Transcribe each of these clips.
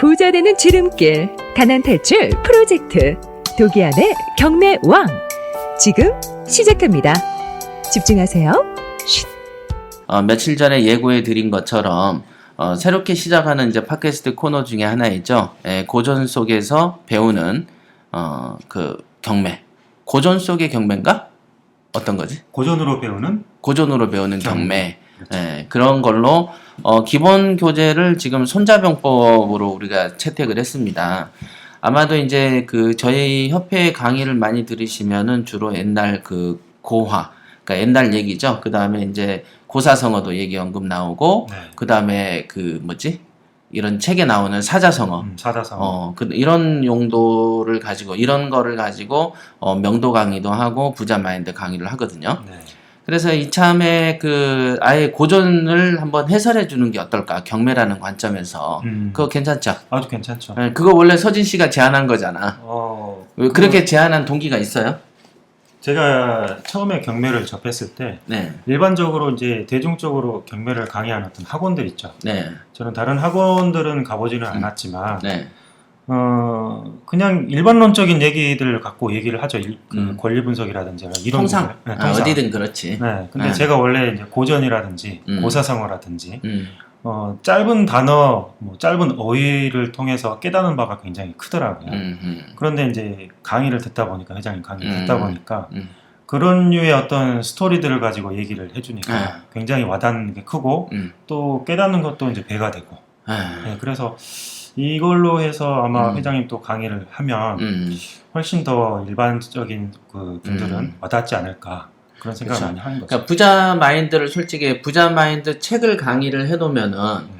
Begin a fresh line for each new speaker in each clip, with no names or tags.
부자 되는 지름길, 가난 탈출 프로젝트 도기안의 경매왕 지금 시작합니다. 집중하세요. 쉿.
며칠 전에 예고해 드린 것처럼 새롭게 시작하는 이제 팟캐스트 코너 중에 하나이죠. 고전 속에서 배우는 그 경매. 고전 속의 경매인가? 어떤 거지?
고전으로 배우는
경매. 그렇죠. 그런 걸로 기본 교재를 지금 손자병법으로 우리가 채택을 했습니다. 아마도 이제 그 저희 협회 강의를 많이 들으시면은 주로 옛날 그 고화, 그러니까 옛날 얘기죠. 그 다음에 이제 고사성어도 얘기 언급 나오고,
네.
그 다음에 그 뭐지? 이런 책에 나오는 사자성어.
사자성어.
이런 용도를 가지고, 이런 거를 가지고, 명도 강의도 하고, 부자 마인드 강의를 하거든요.
네.
그래서 이참에 아예 고전을 한번 해설해 주는 게 어떨까? 경매라는 관점에서. 그거 괜찮죠?
아주 괜찮죠.
네, 그거 원래 서진 씨가 제안한 거잖아. 왜 그렇게 제안한 동기가 있어요?
제가 처음에 경매를 접했을 때,
네.
일반적으로 이제 대중적으로 경매를 강의하는 어떤 학원들 있죠.
네.
저는 다른 학원들은 가보지는 않았지만,
네.
그냥 일반론적인 얘기들을 갖고 얘기를 하죠. 권리 분석이라든지 이런
통상.
부분을. 네, 통상.
어디든 그렇지.
네. 근데
네.
제가 원래 이제 고전이라든지 고사성어라든지
음.
짧은 단어, 짧은 어휘를 통해서 깨닫는 바가 굉장히 크더라고요. 그런데 이제 강의를 듣다 보니까, 회장님 강의를 듣다 보니까, 그런 류의 어떤 스토리들을 가지고 얘기를 해주니까 굉장히 와닿는 게 크고, 또 깨닫는 것도 이제 배가 되고. 네, 그래서 이걸로 해서 아마 회장님 또 강의를 하면 훨씬 더 일반적인 그 분들은 와닿지 않을까. 그런 생각을
그렇죠.
많이 하는 거죠.
그러니까 부자 마인드를 솔직히 부자 마인드 책을 강의를 해놓으면은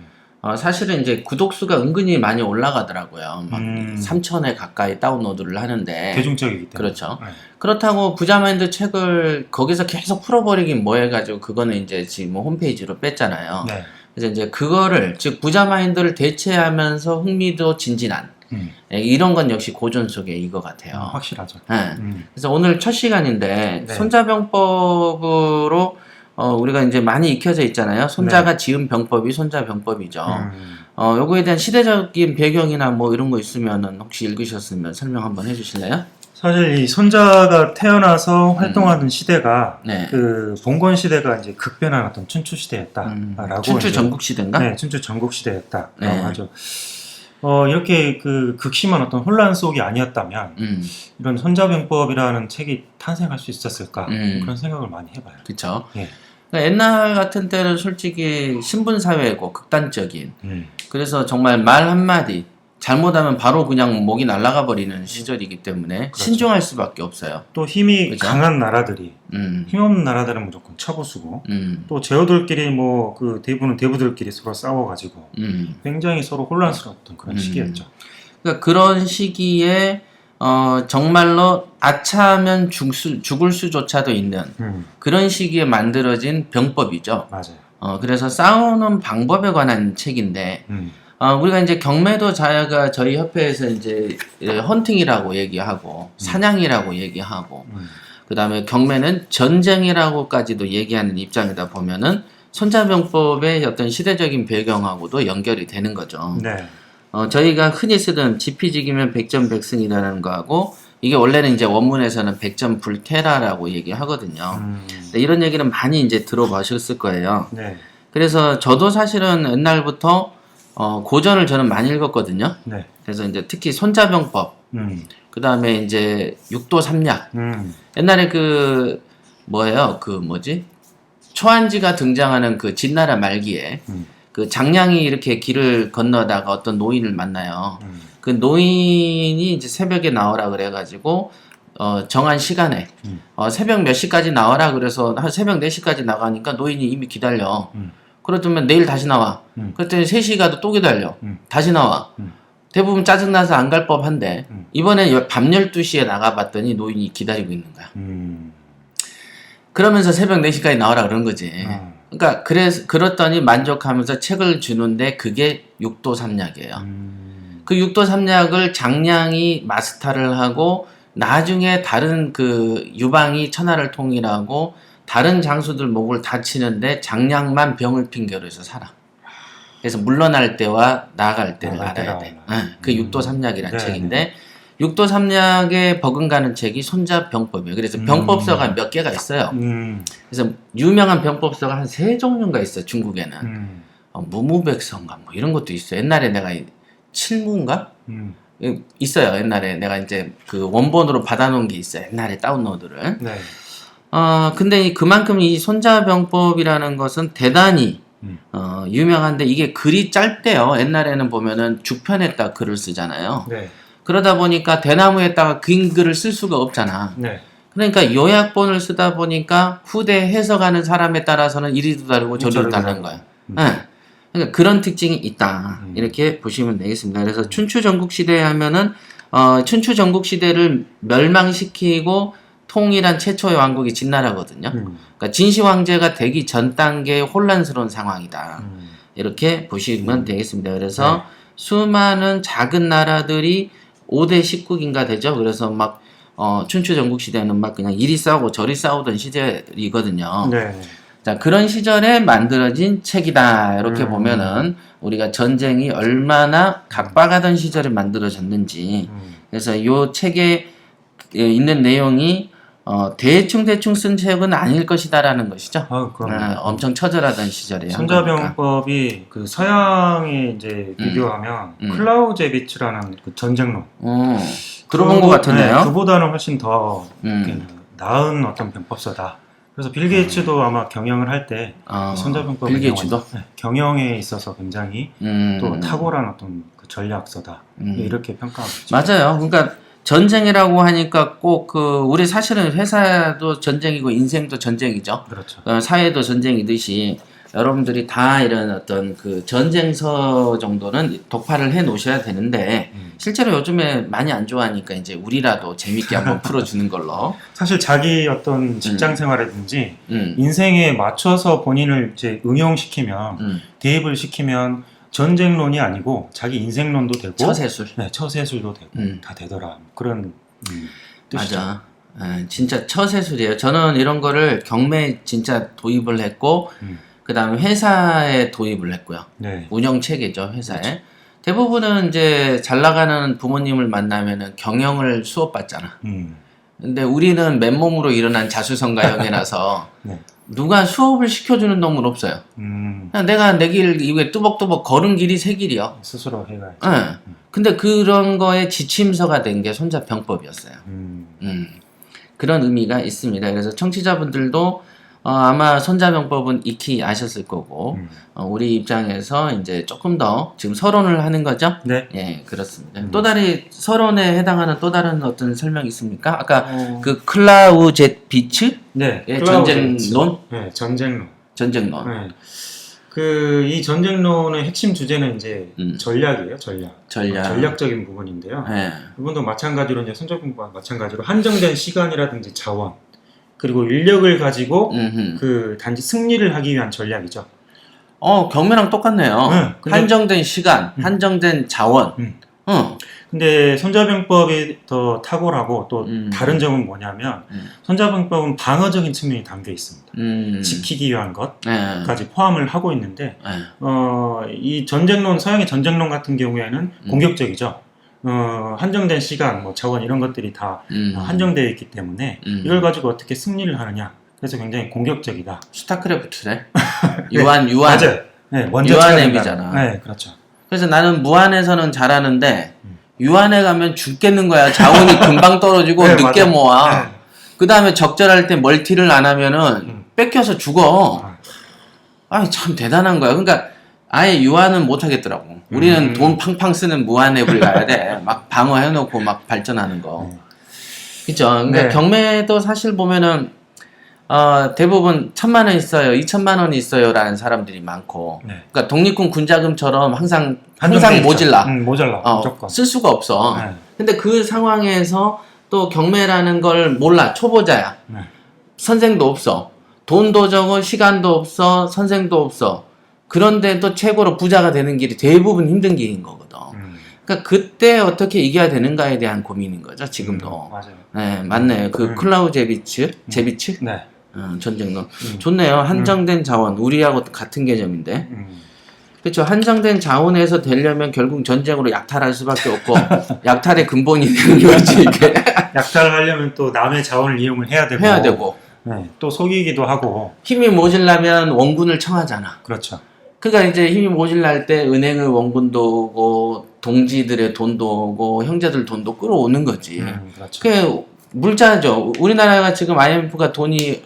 사실은 이제 구독수가 은근히 많이 올라가더라고요. 막 3,000회 가까이 다운로드를 하는데
대중적이기 때문에.
그렇죠.
네.
그렇다고 부자 마인드 책을 거기서 계속 풀어버리긴 뭐 해가지고 그거는 이제 지금 홈페이지로 뺐잖아요.
네.
그래서 이제 그거를 즉 부자 마인드를 대체하면서 흥미도 진진한 이런 건 역시 고전 속의 이거 같아요.
확실하죠.
네. 그래서 오늘 첫 시간인데
네.
손자병법으로 우리가 이제 많이 익혀져 있잖아요. 손자가 지은 병법이 손자병법이죠. 요거에 대한 시대적인 배경이나 뭐 이런 거 있으면은 혹시 읽으셨으면 설명 한번 해주실래요?
사실 이 손자가 태어나서 활동하던 시대가
네.
그 봉건 시대가 이제 급변한 어떤 춘추 시대였다라고.
춘추 전국 시대인가?
네, 춘추 전국 시대였다라고
네.
하죠. 이렇게 그 극심한 어떤 혼란 속이 아니었다면 이런 손자병법이라는 책이 탄생할 수 있었을까 그런 생각을 많이 해봐요.
그렇죠.
예.
그러니까 옛날 같은 때는 솔직히 신분 사회고 극단적인. 그래서 정말 말 한마디 잘못하면 바로 그냥 목이 날아가 버리는 시절이기 때문에
그렇죠.
신중할 수밖에 없어요.
또 힘이
그죠?
강한 나라들이 힘없는 나라들은 무조건 쳐부수고 또 제후들끼리 뭐 그 대부들끼리 서로 싸워가지고 굉장히 서로 혼란스러웠던 그런 시기였죠.
그러니까 그런 시기에 정말로 아차하면 죽을 수조차도 있는 그런 시기에 만들어진 병법이죠.
맞아요.
그래서 싸우는 방법에 관한 책인데 우리가 이제 경매도 저희 협회에서 이제 헌팅이라고 얘기하고 사냥이라고 얘기하고 그 다음에 경매는 전쟁이라고까지도 얘기하는 입장이다 보면은 손자병법의 어떤 시대적인 배경하고도 연결이 되는 거죠.
네.
저희가 흔히 쓰던 지피지기면 백전백승이라는 거하고 이게 원래는 이제 원문에서는 백전불태라라고 얘기하거든요. 근데 이런 얘기는 많이 이제 들어보셨을 거예요.
네.
그래서 저도 사실은 옛날부터 고전을 저는 많이 읽었거든요.
네.
그래서 이제 특히 손자병법, 그 다음에 이제 육도삼약. 옛날에 초안지가 등장하는 그 진나라 말기에 그 장량이 이렇게 길을 건너다가 어떤 노인을 만나요. 그 노인이 이제 새벽에 나오라 그래가지고 정한 시간에 새벽 몇 시까지 나와라 그래서 한 새벽 4시까지 나가니까 노인이 이미 기다려. 그렇다면 내일 다시 나와. 그랬더니 3시 가도 또 기다려. 다시 나와. 대부분 짜증나서 안 갈 법한데 이번에 밤 12시에 나가봤더니 노인이 기다리고 있는 거야. 그러면서 새벽 4시까지 나와라 그런 거지. 그러니까 그랬더니 만족하면서 책을 주는데 그게 육도삼약이에요. 그 육도삼약을 장량이 마스터를 하고 나중에 다른 그 유방이 천하를 통일하고 다른 장수들 목을 다치는데 장량만 병을 핑계로 해서 살아. 그래서 물러날 때와 나아갈 때를
나아갈
알아야
때가
돼. 그 육도 삼략이라는
네,
책인데 육도 삼략에 버금가는 책이 손자병법이에요. 그래서 병법서가 몇 개가 있어요. 그래서 유명한 병법서가 한 3종류인가 있어요. 중국에는. 무무백서인가 뭐 이런 것도 있어요. 옛날에 내가 칠무인가? 있어요. 옛날에 내가 이제 그 원본으로 받아놓은 게 있어요. 옛날에 다운로드를.
네.
근데 그만큼 이 손자병법이라는 것은 대단히 유명한데 이게 글이 짧대요. 옛날에는 보면은 죽편에다 글을 쓰잖아요.
네.
그러다 보니까 대나무에다가 긴 글을 쓸 수가 없잖아.
네.
그러니까 요약본을 쓰다 보니까 후대 해석하는 사람에 따라서는 이리도 다르고 저리도 다른 거야. 그러니까 그런 특징이 있다. 이렇게 보시면 되겠습니다. 그래서 춘추 전국시대 하면은 춘추전국시대를 멸망시키고 통일한 최초의 왕국이 진나라거든요. 그러니까 진시 황제가 되기 전 단계의 혼란스러운 상황이다. 이렇게 보시면 되겠습니다. 그래서 수많은 작은 나라들이 5대 19기인가 되죠. 그래서 막 춘추전국시대는 막 그냥 이리 싸우고 저리 싸우던 시절이거든요.
네.
자, 그런 시절에 만들어진 책이다. 이렇게 보면은 우리가 전쟁이 얼마나 각박하던 시절에 만들어졌는지. 그래서 이 책에 있는 내용이 대충 쓴 책은 아닐 것이다라는 것이죠. 엄청 처절하던 시절이에요.
손자병법이 그 서양에 이제 비교하면 클라우제비츠라는 그 전쟁론.
들어본 것 같은데요.
네, 그보다는 훨씬 더 나은 어떤 병법서다. 그래서 빌 게이츠도 아마 경영을 할 때 손자병법을
빌 게이츠도
경영에 있어서 굉장히 또 탁월한 어떤 그 전략서다. 이렇게 평가하고 있죠.
맞아요. 그러니까 전쟁이라고 하니까 꼭 우리 사실은 회사도 전쟁이고 인생도 전쟁이죠.
그렇죠.
사회도 전쟁이듯이 여러분들이 다 이런 어떤 그 전쟁서 정도는 독파를 해 놓으셔야 되는데 실제로 요즘에 많이 안 좋아하니까 이제 우리라도 재밌게 한번 풀어주는 걸로.
사실 자기 어떤 직장 생활이든지 인생에 맞춰서 본인을 이제 응용시키면 대입을 시키면 전쟁론이 아니고 자기 인생론도 되고
처세술.
네, 처세술도 되고 다 되더라. 그런 뜻이죠.
맞아. 진짜 처세술이에요. 저는 이런 거를 경매에 진짜 도입을 했고 그 다음에 회사에 도입을 했고요.
네.
운영 체계죠, 회사에.
그렇죠.
대부분은 이제 잘 나가는 부모님을 만나면은 경영을 수업받잖아. 근데 우리는 맨몸으로 일어난 자수성가형이라서
네.
누가 수업을 시켜주는 놈은 없어요. 그냥 내가 내 길 이후에 뚜벅뚜벅 걸은 길이 새 길이요.
스스로 해가야지.
근데 그런 거에 지침서가 된 게 손자병법이었어요. 그런 의미가 있습니다. 그래서 청취자분들도 아마 손자병법은 익히 아셨을 거고 우리 입장에서 이제 조금 더 지금 서론을 하는 거죠?
네.
예, 그렇습니다. 또 다른 서론에 해당하는 또 다른 어떤 설명이 있습니까? 아까 그 클라우제비츠?
네.
예, 전쟁론?
네, 전쟁론.
전쟁론.
네. 이 전쟁론의 핵심 주제는 이제 전략이에요, 전략. 전략적인 부분인데요.
네.
이분도 마찬가지로 이제 손자병법과 마찬가지로 한정된 시간이라든지 자원 그리고 인력을 가지고 그 단지 승리를 하기 위한 전략이죠.
경매랑 똑같네요.
네,
한정된 시간, 한정된 자원.
근데 손자병법이 더 탁월하고 또 다른 점은 뭐냐면 손자병법은 방어적인 측면이 담겨 있습니다. 지키기 위한 것까지 포함을 하고 있는데 이 전쟁론, 서양의 전쟁론 같은 경우에는 공격적이죠. 한정된 시간, 뭐 자원 이런 것들이 다 한정되어 있기 때문에 이걸 가지고 어떻게 승리를 하느냐. 그래서 굉장히 공격적이다.
스타크래프트네.
네,
유한.
맞아요. 네, 먼저
유한앱이잖아.
네, 그렇죠.
그래서 나는 무한에서는 잘하는데 유한에 가면 죽겠는 거야. 자원이 금방 떨어지고
네,
늦게
맞아요.
모아.
네.
그 다음에 적절할 때 멀티를 안 하면은 뺏겨서 죽어. 참 대단한 거야. 그러니까 아예 유한은 못 하겠더라고. 우리는 돈 팡팡 쓰는 무한앱을 가야 돼. 막 방어해놓고 막 발전하는 거. 그죠? 그러니까
네.
경매도 사실 보면은 대부분 1,000만 원 있어요, 2,000만 원 있어요라는 사람들이 많고,
네.
그러니까 독립군 군자금처럼 항상
한정돼
모질라,
있죠. 모자라, 무조건.
쓸 수가 없어.
네.
근데 그 상황에서 또 경매라는 걸 몰라, 초보자야.
네.
선생도 없어, 돈도 적어, 시간도 없어, 선생도 없어. 그런데도 최고로 부자가 되는 길이 대부분 힘든 길인 거거든. 그러니까 그때 어떻게 이겨야 되는가에 대한 고민인 거죠, 지금도.
맞아요.
네, 맞네요. 그 클라우제비츠, 제비츠?
네.
전쟁론. 좋네요. 한정된 자원. 우리하고 같은 개념인데. 그렇죠. 한정된 자원에서 되려면 결국 전쟁으로 약탈할 수밖에 없고 약탈의 근본이 되는 거지. 이게.
약탈을 하려면 또 남의 자원을 이용을 해야 되고 네, 또 속이기도 하고
힘이 모자라면 원군을 청하잖아.
그렇죠.
그러니까 이제 힘이 모자랄 때 은행의 원군도 오고 동지들의 돈도 오고 형제들 돈도 끌어오는 거지.
그렇죠.
그게 물자죠. 우리나라가 지금 IMF가 돈이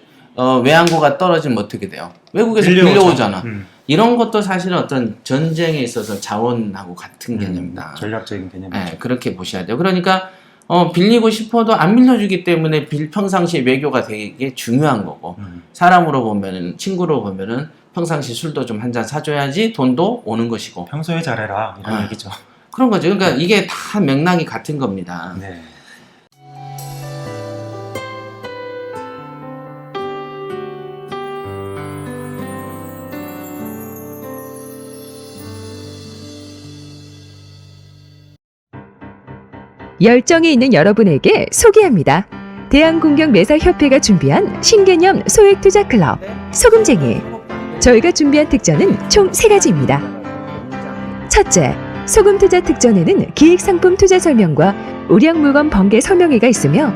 외환고가 떨어지면 어떻게 돼요? 외국에서 빌려오잖아. 이런 것도 사실은 어떤 전쟁에 있어서 자원하고 같은 개념이다.
전략적인 개념.
네, 그렇게 보셔야 돼요. 그러니까 빌리고 싶어도 안 빌려주기 때문에 평상시 외교가 되게 중요한 거고 사람으로 보면은 친구로 보면은 평상시 술도 좀 한 잔 사줘야지 돈도 오는 것이고
평소에 잘해라 이런 얘기죠.
그런 거죠. 그러니까 이게 다 맥락이 같은 겁니다.
네.
열정이 있는 여러분에게 소개합니다. 대한공경매사협회가 준비한 신개념 소액투자 클럽 소금쟁이. 저희가 준비한 특전은 총 3가지입니다. 첫째, 소금투자 특전에는 기획상품 투자 설명과 우량물건 번개 설명회가 있으며,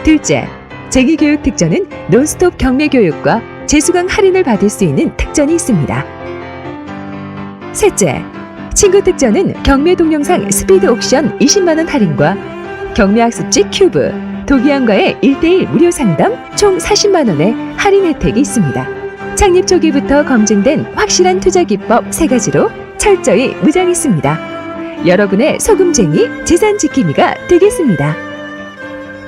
둘째, 재기교육 특전은 논스톱 경매교육과 재수강 할인을 받을 수 있는 특전이 있습니다. 셋째, 친구 특전은 경매 동영상 스피드 옥션 20만원 할인과 경매학습지 큐브, 도기항과의 1:1 무료 상담 총 40만원의 할인 혜택이 있습니다. 창립 초기부터 검증된 확실한 투자 기법 3가지로 철저히 무장했습니다. 여러분의 소금쟁이 재산 지킴이가 되겠습니다.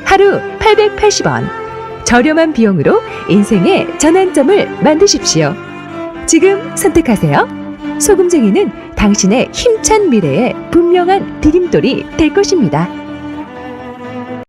하루 880원, 저렴한 비용으로 인생의 전환점을 만드십시오. 지금 선택하세요. 소금쟁이는 당신의 힘찬 미래의 분명한 디딤돌이 될 것입니다.